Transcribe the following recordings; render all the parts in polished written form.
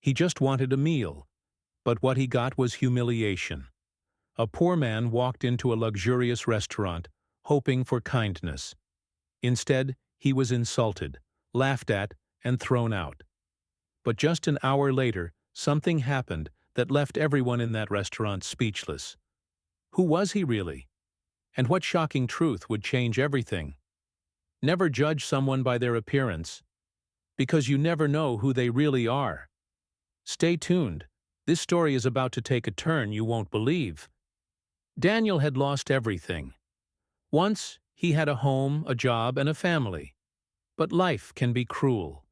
He just wanted a meal, but what he got was humiliation. A poor man walked into a luxurious restaurant, hoping for kindness. Instead, he was insulted, laughed at, and thrown out. But just an hour later, something happened that left everyone in that restaurant speechless. Who was he really? And what shocking truth would change everything? Never judge someone by their appearance, because you never know who they really are. Stay tuned. This story is about to take a turn you won't believe. Daniel had lost everything. Once, he had a home, a job, and a family. But life can be cruel.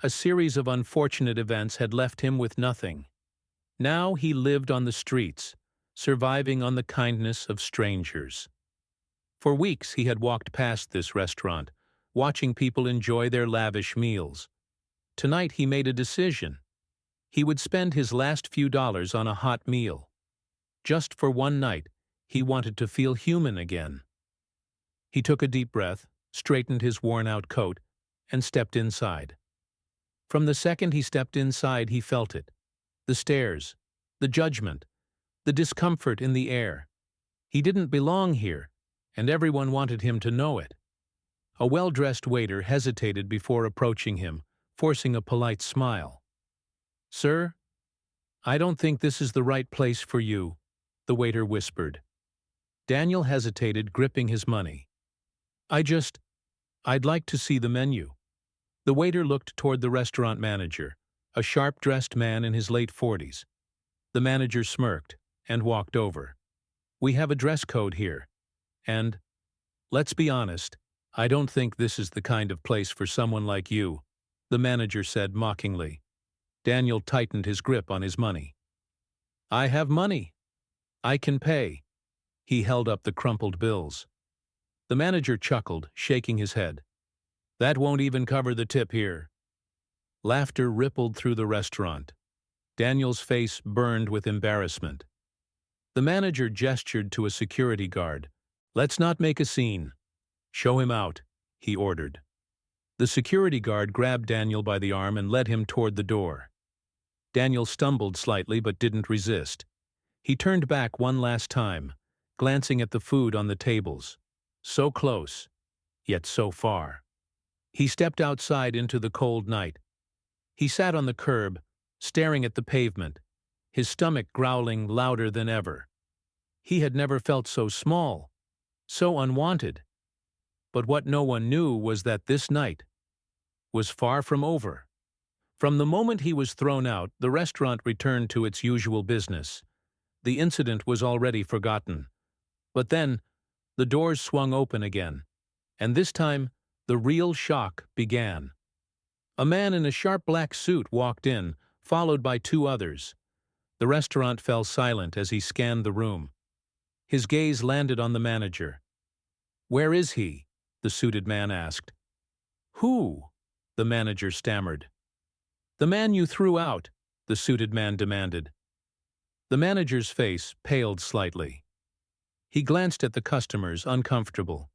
A series of unfortunate events had left him with nothing. Now he lived on the streets, surviving on the kindness of strangers. For weeks he had walked past this restaurant, watching people enjoy their lavish meals. Tonight he made a decision. He would spend his last few dollars on a hot meal. Just for one night, he wanted to feel human again. He took a deep breath, straightened his worn-out coat, and stepped inside. From the second he stepped inside, he felt it. The stares, the judgment, the discomfort in the air. He didn't belong here, and everyone wanted him to know it. A well-dressed waiter hesitated before approaching him, forcing a polite smile. "Sir, I don't think this is the right place for you," the waiter whispered. Daniel hesitated, gripping his money. I'd like to see the menu." The waiter looked toward the restaurant manager, a sharp-dressed man in his late 40s. The manager smirked and walked over. "We have a dress code here, and, let's be honest, I don't think this is the kind of place for someone like you," the manager said mockingly. Daniel tightened his grip on his money. "I have money. I can pay." He held up the crumpled bills. The manager chuckled, shaking his head. "That won't even cover the tip here." Laughter rippled through the restaurant. Daniel's face burned with embarrassment. The manager gestured to a security guard. "Let's not make a scene. Show him out," he ordered. The security guard grabbed Daniel by the arm and led him toward the door. Daniel stumbled slightly but didn't resist. He turned back one last time, glancing at the food on the tables. So close, yet so far. He stepped outside into the cold night. He sat on the curb, staring at the pavement, his stomach growling louder than ever. He had never felt so small, so unwanted. But what no one knew was that this night was far from over. From the moment he was thrown out, the restaurant returned to its usual business. The incident was already forgotten. But then, the doors swung open again, and this time, the real shock began. A man in a sharp black suit walked in, followed by two others. The restaurant fell silent as he scanned the room. His gaze landed on the manager. "Where is he?" the suited man asked. "Who?" the manager stammered. "The man you threw out," the suited man demanded. The manager's face paled slightly. He glanced at the customers, uncomfortable.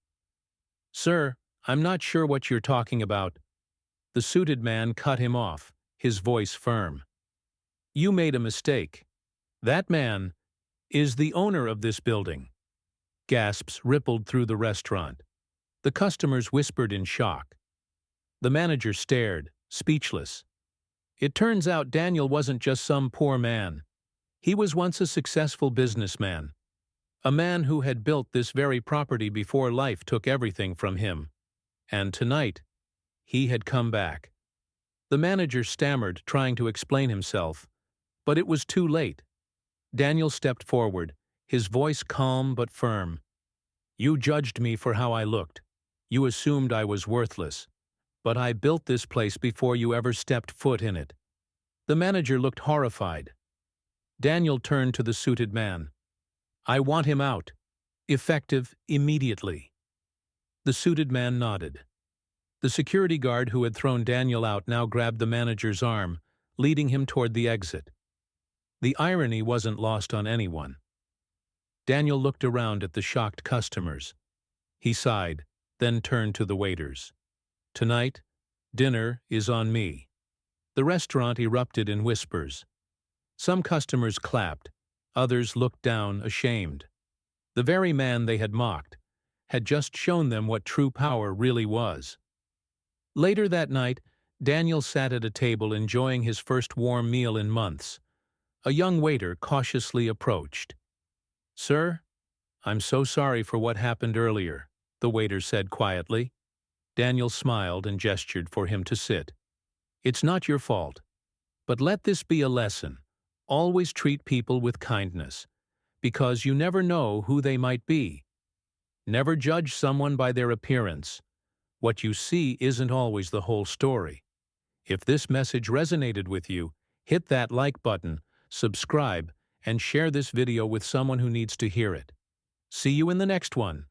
"Sir, I'm not sure what you're talking about." The suited man cut him off, his voice firm. "You made a mistake. That man is the owner of this building." Gasps rippled through the restaurant. The customers whispered in shock. The manager stared, speechless. It turns out Daniel wasn't just some poor man. He was once a successful businessman. A man who had built this very property before life took everything from him. And tonight, he had come back. The manager stammered, trying to explain himself, but it was too late. Daniel stepped forward, his voice calm but firm. "You judged me for how I looked. You assumed I was worthless. But I built this place before you ever stepped foot in it." The manager looked horrified. Daniel turned to the suited man. "I want him out. Effective immediately." The suited man nodded. The security guard who had thrown Daniel out now grabbed the manager's arm, leading him toward the exit. The irony wasn't lost on anyone. Daniel looked around at the shocked customers. He sighed, then turned to the waiters. "Tonight, dinner is on me." The restaurant erupted in whispers. Some customers clapped, others looked down, ashamed. The very man they had mocked had just shown them what true power really was. Later that night, Daniel sat at a table enjoying his first warm meal in months. A young waiter cautiously approached. "Sir, I'm so sorry for what happened earlier," the waiter said quietly. Daniel smiled and gestured for him to sit. "It's not your fault. But let this be a lesson. Always treat people with kindness, because you never know who they might be. Never judge someone by their appearance. What you see isn't always the whole story." If this message resonated with you, hit that like button, subscribe, and share this video with someone who needs to hear it. See you in the next one.